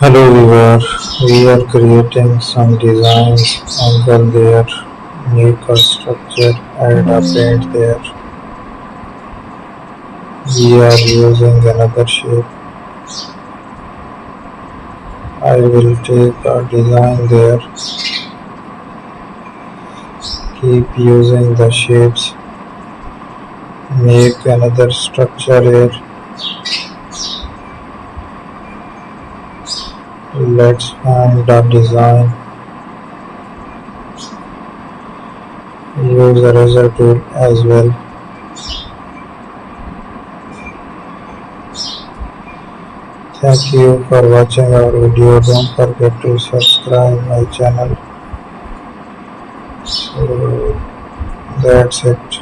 Hello viewer, we are creating some designs, angle there, make a structure, add a paint there. We are using another shape. I will take a design there, keep using the shapes, make another structure here. Let's find the design. Use eraser tool as well. Thank you for watching our video. Don't forget to subscribe my channel. So that's it.